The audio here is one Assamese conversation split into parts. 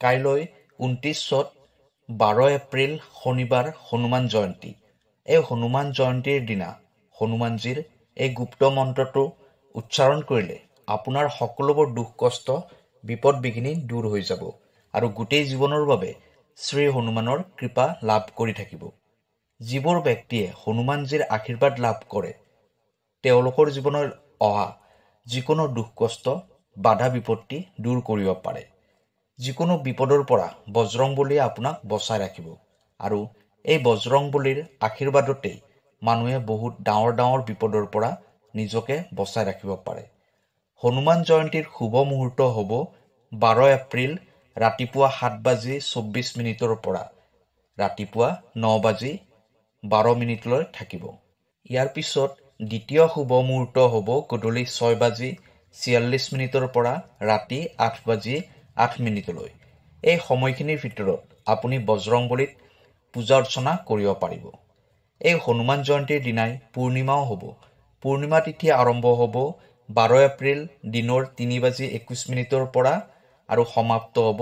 কাইলৈ 29 12 এপ্ৰিল শনিবাৰ হনুমান জয়ন্তী। এই হনুমান জয়ন্তীৰ দিনা হনুমানজীৰ এই গুপ্ত মন্ত্ৰটো উচ্চাৰণ কৰিলে আপোনাৰ সকলোবোৰ দুখ কষ্ট বিপদ বিঘিনি দূৰ হৈ যাব আৰু গোটেই জীৱনৰ বাবে শ্ৰী হনুমানৰ কৃপা লাভ কৰি থাকিব। যিবোৰ ব্যক্তিয়ে হনুমানজীৰ আশীৰ্বাদ লাভ কৰে তেওঁলোকৰ জীৱনত অহা যিকোনো দুখ কষ্ট বাধা বিপত্তি দূৰ কৰিব পাৰে। যিকোনো বিপদৰ পৰা বজৰংবলীয়ে আপোনাক বচাই ৰাখিব আৰু এই বজৰংবলীৰ আশীৰ্বাদতেই মানুহে বহুত ডাঙৰ ডাঙৰ বিপদৰ পৰা নিজকে বচাই ৰাখিব পাৰে। হনুমান জয়ন্তীৰ শুভ মুহূৰ্ত হ'ব 12 এপ্ৰিল ৰাতিপুৱা 7:24 পৰা ৰাতিপুৱা 9:12 থাকিব। ইয়াৰ পিছত দ্বিতীয় শুভ মুহূৰ্ত হ'ব গধূলি 6:46 পৰা ৰাতি 8:08। এই সময়খিনিৰ ভিতৰত আপুনি বজৰংবলীক পূজা অৰ্চনা কৰিব পাৰিব। এই হনুমান জয়ন্তীৰ দিনাই পূৰ্ণিমাও হ'ব। পূৰ্ণিমা তিথি আৰম্ভ হ'ব 12 এপ্ৰিল দিনৰ 3:21 পৰা আৰু সমাপ্ত হ'ব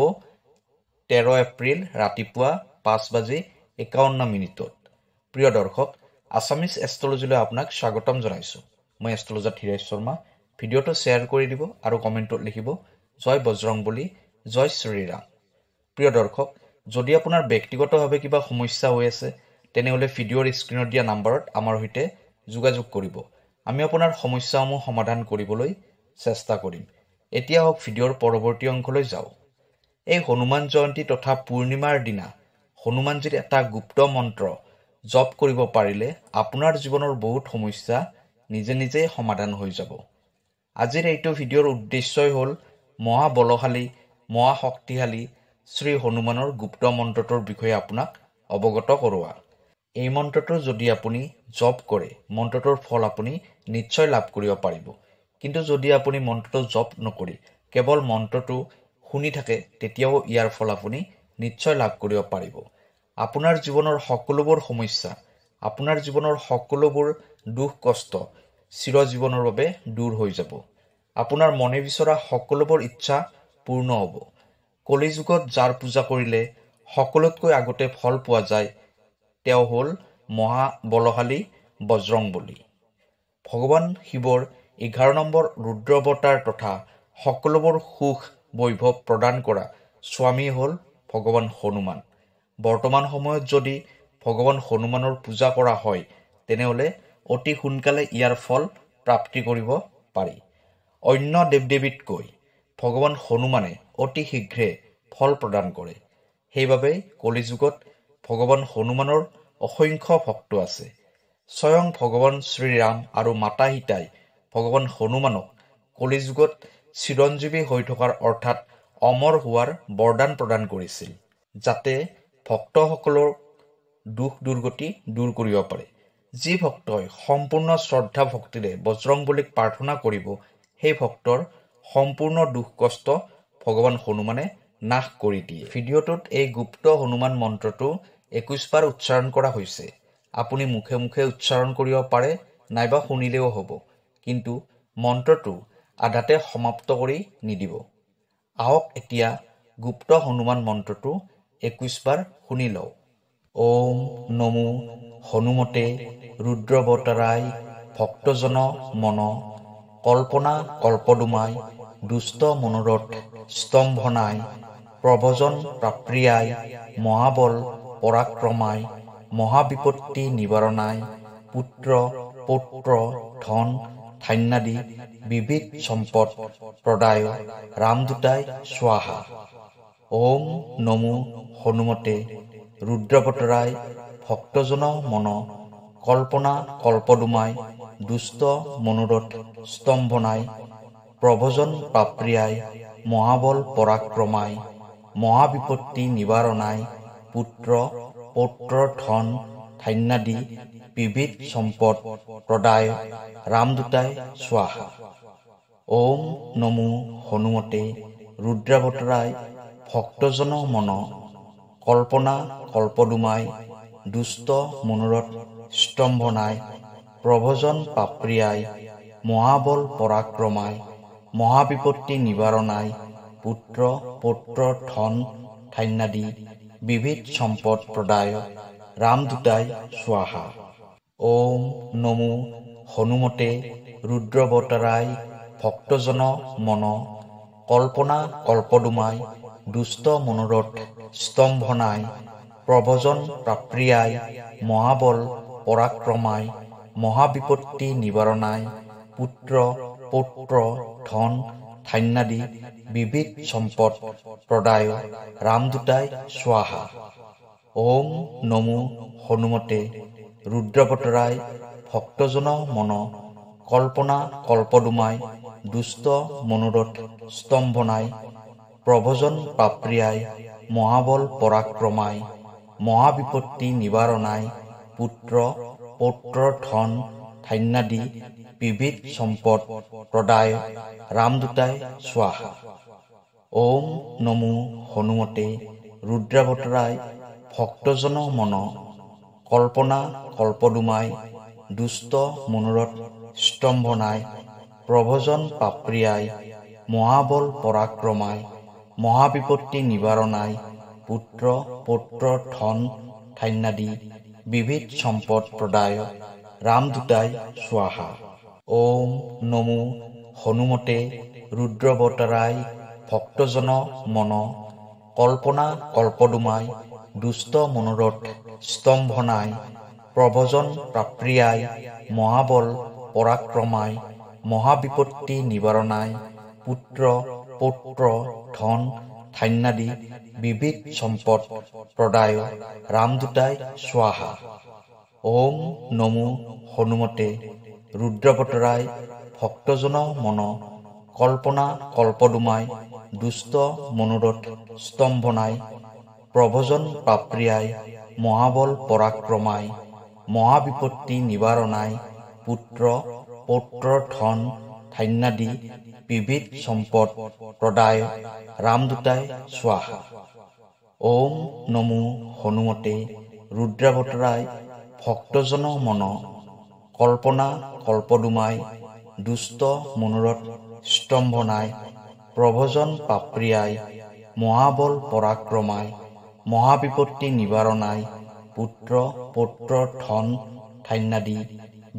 13 এপ্ৰিল ৰাতিপুৱা 5:51। প্ৰিয় দৰ্শক, আছামিজ এষ্ট্ৰলজীলৈ আপোনাক স্বাগতম জনাইছোঁ। মই এষ্ট্ৰলজাৰ ধীৰাজ শৰ্মা। ভিডিঅ'টো শ্বেয়াৰ কৰি দিব আৰু কমেণ্টত লিখিব জয় বজৰংবলী, জয় শ্ৰীৰাম। প্ৰিয় দৰ্শক, যদি আপোনাৰ ব্যক্তিগতভাৱে কিবা সমস্যা হৈ আছে তেনেহ'লে ভিডিঅ'ৰ স্ক্ৰীণত দিয়া নাম্বাৰত আমাৰ সৈতে যোগাযোগ কৰিব। আমি আপোনাৰ সমস্যাসমূহ সমাধান কৰিবলৈ চেষ্টা কৰিম। এতিয়া হওক ভিডিঅ'ৰ পৰৱৰ্তী অংশলৈ যাওঁ। এই হনুমান জয়ন্তী তথা পূৰ্ণিমাৰ দিনা হনুমানজীৰ এটা গুপ্ত মন্ত্ৰ জপ কৰিব পাৰিলে আপোনাৰ জীৱনৰ বহুত সমস্যা নিজে নিজেই সমাধান হৈ যাব। আজিৰ এইটো ভিডিঅ'ৰ উদ্দেশ্যই হ'ল মহাবলশালী মহাশক্তিশালী শ্ৰী হনুমানৰ গুপ্ত মন্ত্ৰটোৰ বিষয়ে আপোনাক অৱগত কৰোৱা। এই মন্ত্ৰটো যদি আপুনি জপ কৰে মন্ত্ৰটোৰ ফল আপুনি নিশ্চয় লাভ কৰিব পাৰিব। কিন্তু যদি আপুনি মন্ত্ৰটো জপ নকৰি কেৱল মন্ত্ৰটো শুনি থাকে তেতিয়াও ইয়াৰ ফল আপুনি নিশ্চয় লাভ কৰিব পাৰিব। আপোনাৰ জীৱনৰ সকলোবোৰ সমস্যা, আপোনাৰ জীৱনৰ সকলোবোৰ দুখ কষ্ট চিৰজীৱনৰ বাবে দূৰ হৈ যাব। আপোনাৰ মনে বিচৰা সকলোবোৰ ইচ্ছা পূৰ্ণ হ'ব। কলিযুগত যাৰ পূজা কৰিলে সকলোতকৈ আগতে ফল পোৱা যায় তেওঁ হ'ল মহাবলশালী বজৰংবলী। ভগৱান শিৱৰ 11 নম্বৰ ৰুদ্ৰ অৱতাৰ তথা সকলোবোৰ সুখ বৈভৱ প্ৰদান কৰা স্বামী হ'ল ভগৱান হনুমান। বৰ্তমান সময়ত যদি ভগৱান হনুমানৰ পূজা কৰা হয় তেনেহ'লে অতি সোনকালে ইয়াৰ ফল প্ৰাপ্তি কৰিব পাৰি। অন্য দেৱ দেৱীতকৈ ভগৱান হনুমানে অতি শীঘ্ৰে ফল প্ৰদান কৰে। সেইবাবে কলিযুগত ভগৱান হনুমানৰ অসংখ্য ভক্ত আছে। স্বয়ং ভগৱান শ্ৰীৰাম আৰু মাতা সীতাই ভগৱান হনুমানক কলিযুগত চিৰঞ্জীৱী হৈ থকাৰ অৰ্থাৎ অমৰ হোৱাৰ বৰদান প্ৰদান কৰিছিল, যাতে ভক্তসকলৰ দুখ দুৰ্গতি দূৰ কৰিব পাৰে। যি ভক্তই সম্পূৰ্ণ শ্ৰদ্ধা ভক্তিৰে বজৰংবলীক প্ৰাৰ্থনা কৰিব সেই ভক্তৰ সম্পূৰ্ণ দুখ কষ্ট ভগৱান হনুমানে নাশ কৰি দিয়ে। ভিডিঅ'টোত এই গুপ্ত হনুমান মন্ত্ৰটো 21 বাৰ উচ্চাৰণ কৰা হৈছে। আপুনি মুখে মুখে উচ্চাৰণ কৰিব পাৰে নাইবা শুনিলেও হ'ব, কিন্তু মন্ত্ৰটো আধাতে সমাপ্ত কৰি নিদিব। আহক এতিয়া গুপ্ত হনুমান মন্ত্ৰটো 21 বাৰ শুনি লওঁ। ওম নমো হনুমতে ৰুদ্ৰৱতাৰাই ভক্তজন মন কল্পনা কল্পদুমাই দুষ্ট মনোৰথ স্তম্ভনাই প্ৰভজন প্ৰাপ্ৰিয়াই মহাবল পৰাক্ৰমাই মহাবিপত্তি নিবাৰণাই পুত্ৰ পৌত্ৰ ধন ধান্যাদি বিবিধ সম্পদ প্ৰদায় ৰামদূতাই স্বাহা। ওম নমো হনুমতে ৰুদ্ৰৱতাৰাই ভক্তজন মন কল্পনা কল্পদুমাই দুষ্ট মনোৰথ স্তম্ভনাই প্ৰভজন প্ৰাপ্ৰিয়াই মহাবল পৰাক্ৰমাই মহাবিপত্তি নিবাৰণাই পুত্ৰ পৌত্ৰ ধন ধান্যাদি বিবিধ সম্পদ প্ৰদায় ৰামদূতাই স্বাহা। ওম নমো হনুমতে ৰুদ্ৰাৱতাৰাই ভক্তজন মন কল্পনা কল্পদুমাই দুষ্ট মনোৰথ স্তম্ভনাই প্ৰভজন প্ৰাপ্ৰিয়াই মহাবল পৰাক্ৰমাই মহাবিপত্তি নিবাৰণাই পুত্ৰ পৌত্ৰ ধন ধান্যাদি বিবিধ সম্পদ প্ৰদায় ৰামদূতাই স্বাহা। ওম নমো হনুমতে ৰুদ্ৰবতাৰাই ভক্তজন মন কল্পনা কল্পদুমাই দুষ্ট মনোৰথ স্তম্ভনাই প্ৰভজন প্ৰাপ্ৰিয়াই মহাবল পৰাক্ৰমাই মহাবিপত্তি নিবাৰণাই পুত্ৰ পৌত্ৰ ধন ধান্যাদি বিবিধ সম্পদ প্ৰদায় ৰামদূতাই স্বাহা। ওম নমো হনুমতে ৰুদ্ৰবতাৰাই ভক্তজন মন কল্পনা কল্পদুমাই দুষ্ট মনোৰথ স্তম্ভনাই প্ৰভজন প্ৰাপ্ৰিয়াই মহাবল পৰাক্ৰমাই মহাবিপত্তি নিবাৰণাই পুত্ৰ পৌত্ৰ ধন ধান্যাদি বিবিধ সম্পদ প্ৰদায় ৰামদূতাই স্বাহা। ওম নমো হনুমতে ৰুদ্ৰবতাৰাই ভক্তজন মন কল্পনা কল্পদুমাই দুষ্ট মনোৰথ স্তম্ভনাই প্ৰভজন প্ৰাপ্ৰিয়াই মহাবল পৰাক্ৰমাই মহাবিপত্তি নিবাৰণাই পুত্ৰ পৌত্ৰ ধন ধান্যাদি বিবিধ সম্পদ প্ৰদায় ৰামদূতাই স্বাহা। ওম নমো হনুমতে ৰুদ্ৰবতাৰাই ভক্তজন মন কল্পনা কল্পদুমাই দুষ্ট মনোৰথ স্তম্ভনাই প্ৰভজন প্ৰাপ্ৰিয়াই মহাবল পৰাক্ৰমাই মহাবিপত্তি নিবাৰণাই পুত্ৰ পৌত্ৰ ধন ধান্যাদি বিবিধ সম্পদ প্ৰদায় ৰামদূতাই স্বাহা। ওম নমো হনুমতে ৰুদ্ৰবতাৰাই ভক্তজন মন কল্পনা কল্পদুমাই দুষ্ট মনোৰথ স্তম্ভনাই প্ৰভজন প্ৰাপ্ৰিয়াই মহাবল পৰাক্ৰমাই মহাবিপত্তি নিবাৰণাই পুত্ৰ পৌত্ৰ ধন ধান্যাদি বিবিধ সম্পদ প্ৰদায় ৰামদূতাই স্বাহা। ওম নমো হনুমতে ৰুদ্ৰবতাৰাই ভক্তজন মন কল্পনা কল্পদুমাই দুষ্ট মনোৰথ স্তম্ভনাই প্ৰভজন প্ৰাপ্ৰিয়াই মহাবল পৰাক্ৰমাই মহাবিপত্তি নিবাৰণাই পুত্ৰ পৌত্ৰ ধন ধান্যাদি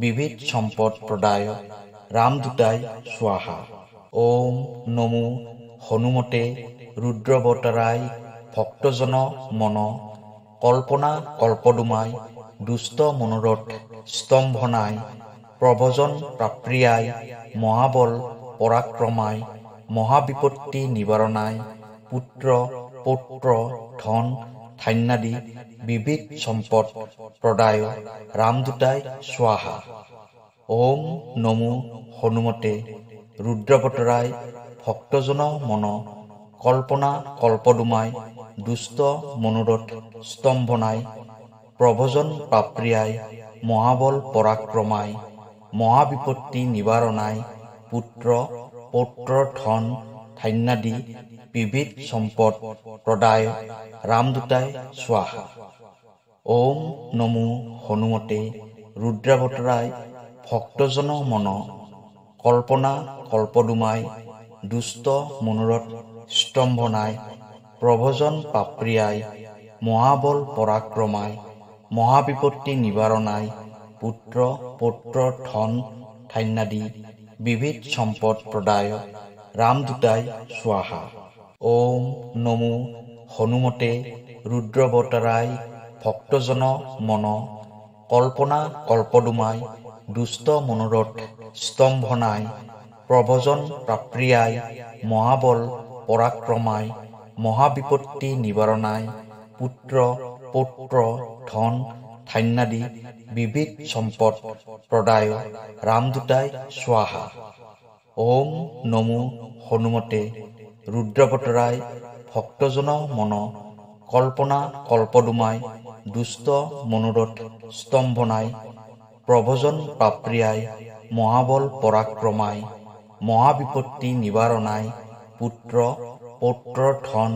বিবিধ সম্পদ প্ৰদায় ৰামদূতাই স্বাহা। ওম নমো হনুমতে ৰুদ্ৰবতাৰাই ভক্তজন মন কল্পনা কল্পদুমাই দুষ্ট মনোৰথ স্তম্ভনাই প্ৰভজন প্ৰাপ্ৰিয়াই মহাবল পৰাক্ৰমাই মহাবিপত্তি নিবাৰণাই পুত্ৰ পৌত্ৰ ধন ধান্যাদি বিবিধ সম্পদ প্ৰদায় ৰামদূতাই স্বাহা। ওম নমো হনুমতে ৰুদ্ৰবতাৰাই ভক্তজন মন কল্পনা কল্পদুমাই দুষ্ট মনোৰথ স্তম্ভনাই প্ৰভজন প্ৰাপ্ৰিয়াই মহাবল পৰাক্ৰমাই মহাবিপত্তি নিবাৰণাই পুত্ৰ পৌত্ৰ ধন ধান্যাদি বিবিধ সম্পদ প্ৰদায় ৰামদূতাই স্বাহা। ওম নমো হনুমতে ৰুদ্ৰবতাৰাই ভক্তজন মন কল্পনা কল্পদুমাই দুষ্ট মনোৰথ স্তম্ভনাই প্ৰভজন প্ৰাপ্ৰিয়াই মহাবল পৰাক্ৰমাই মহাবিপত্তি নিবাৰণাই পুত্ৰ পৌত্ৰ ধন ধান্যাদি বিবিধ সম্পদ প্ৰদায় ৰামদূতাই স্বাহা। ওম নমো হনুমতে ৰুদ্ৰবতাৰাই ভক্তজন মন কল্পনা কল্পদুমাই দুষ্ট মনোৰথ স্তম্ভনাই প্ৰভজন প্ৰাপ্ৰিয়াই মহাবল পৰাক্ৰমাই মহাবিপত্তি নিবাৰণাই পুত্ৰ পৌত্ৰ ধন ধান্যাদি বিবিধ সম্পদ প্ৰদায় ৰামদূতাই স্বাহা। ওম নমো হনুমতে ৰুদ্ৰবতাৰাই ভক্তজন মন কল্পনা কল্পদুমাই দুষ্ট মনোৰথ স্তম্ভনাই প্ৰভজন প্ৰাপ্ৰিয়াই মহাবল পৰাক্ৰমাই মহাবিপত্তি নিবাৰণাই পুত্ৰ পৌত্ৰ ধন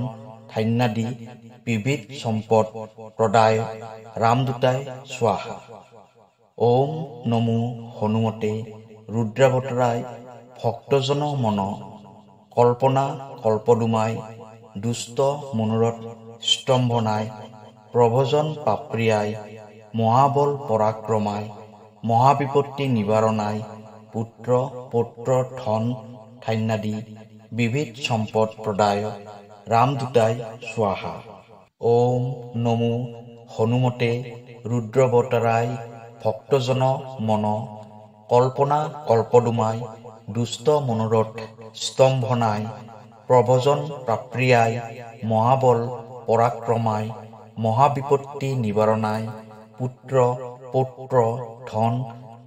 ধান্যাদি বিবিধ সম্পদ প্ৰদায় ৰামদূতাই স্বাহা। ওম নমো হনুমতে ৰুদ্ৰবতাৰাই ভক্তজন মন কল্পনা কল্পদুমাই দুষ্ট মনোৰথ স্তম্ভ নাই, প্ৰভজন পাপ্ৰিয়াই, মহাবল পৰাক্ৰমাই, মহাবিপত্তি নিবাৰণাই, পুত্ৰ পৌত্ৰ ধন ধান্যাদি বিবিধ সম্পদ প্ৰদায়, ৰামদূতাই স্বাহা। ওম নমো হনুমতে ৰুদ্ৰবতাৰাই, ভক্তজন মন, কল্পনা কল্পদুমাই, দুষ্ট মনোৰথ স্তম্ভ নাই, প্ৰভজন পাপ্ৰিয়াই, মহাবল পৰাক্ৰমাই, মহাবিপত্তি নিবাৰণাই, পুত্ৰ পৌত্ৰ ধন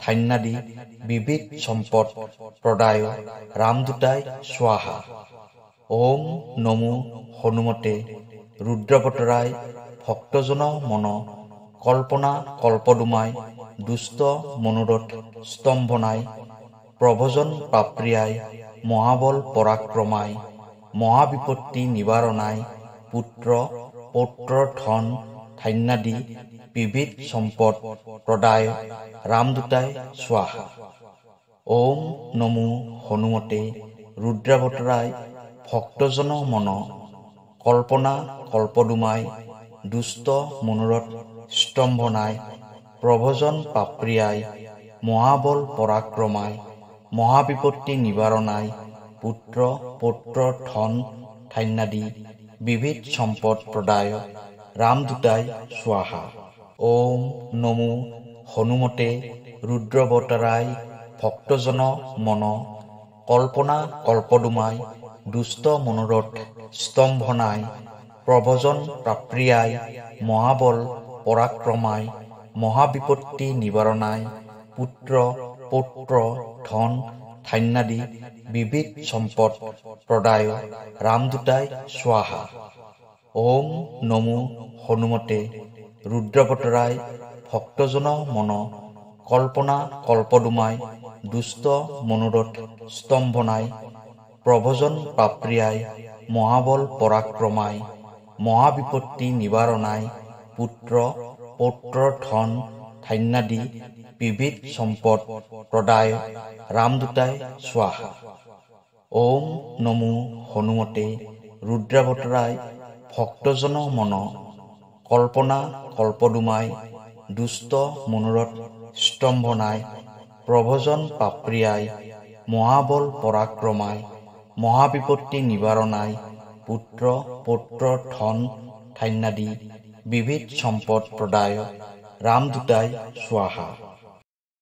ধান্যাদি বিবিধ সম্পদ প্ৰদায়, ৰামদূতাই স্বাহা। ওম নমো হনুমতে ৰুদ্ৰবতাৰাই, ভক্তজন মন, কল্পনা কল্পদুমাই, দুষ্ট মনোৰথ স্তম্ভ নাই, প্ৰভজন পাপ্ৰিয়াই, মহাবল পৰাক্ৰমাই, মহাবিপত্তি নিবাৰণাই, পুত্ৰ পৌত্ৰ ধন ধান্যাদি বিবিধ সম্পদ প্ৰদায়, ৰামদূতাই স্বাহা। ওম নমো হনুমতে ৰুদ্ৰবতাৰাই, ভক্তজন মন, কল্পনা কল্পদুমাই, দুষ্ট মনোৰথ স্তম্ভ নাই, প্ৰভজন পাপ্ৰিয়াই, মহাবল পৰাক্ৰমাই, মহাবিপত্তি নিবাৰণাই, পুত্ৰ পৌত্ৰ ধন ধান্যাদি বিবিধ সম্পদ প্ৰদায়, ৰামদূতাই স্বাহা। ওম নমো হনুমতে ৰুদ্ৰবতাৰাই, ভক্তজন মন, কল্পনা কল্পদুমাই, দুষ্ট মনোৰথ স্তম্ভ নাই, প্ৰভজন পাপ্ৰিয়াই, মহাবল পৰাক্ৰমাই, মহাবিপত্তি নিবাৰণাই, পুত্ৰ পৌত্ৰ ধন ধান্যাদি বিবিধ সম্পদ প্ৰদায়, ৰামদূতাই স্বাহা। ওম নমো হনুমতে ৰুদ্ৰবতাৰাই, ভক্তজন মন, কল্পনা কল্পদুমাই, দুষ্ট মনোৰথ স্তম্ভ নাই, প্ৰভজন পাপ্ৰিয়াই, মহাবল পৰাক্ৰমাই, মহাবিপত্তি নিবাৰণাই, পুত্ৰ পৌত্ৰ ধন ধান্যাদি বিবিধ সম্পদ প্ৰদায়, ৰামদূতাই স্বাহা। ওম নমো হনুমতে ৰুদ্ৰবতাৰাই, ভক্তজন মন, কল্পনা কল্পদুমাই, দুষ্ট মনোৰথ স্তম্ভ নাই, প্ৰভজন পাপ্ৰিয়াই, মহাবল পৰাক্ৰমাই, মহাবিপত্তি নিবাৰণাই, পুত্ৰ পৌত্ৰ ধন ধান্যাদি বিবিধ সম্পদ প্ৰদায়, ৰামদূতাই স্বাহা।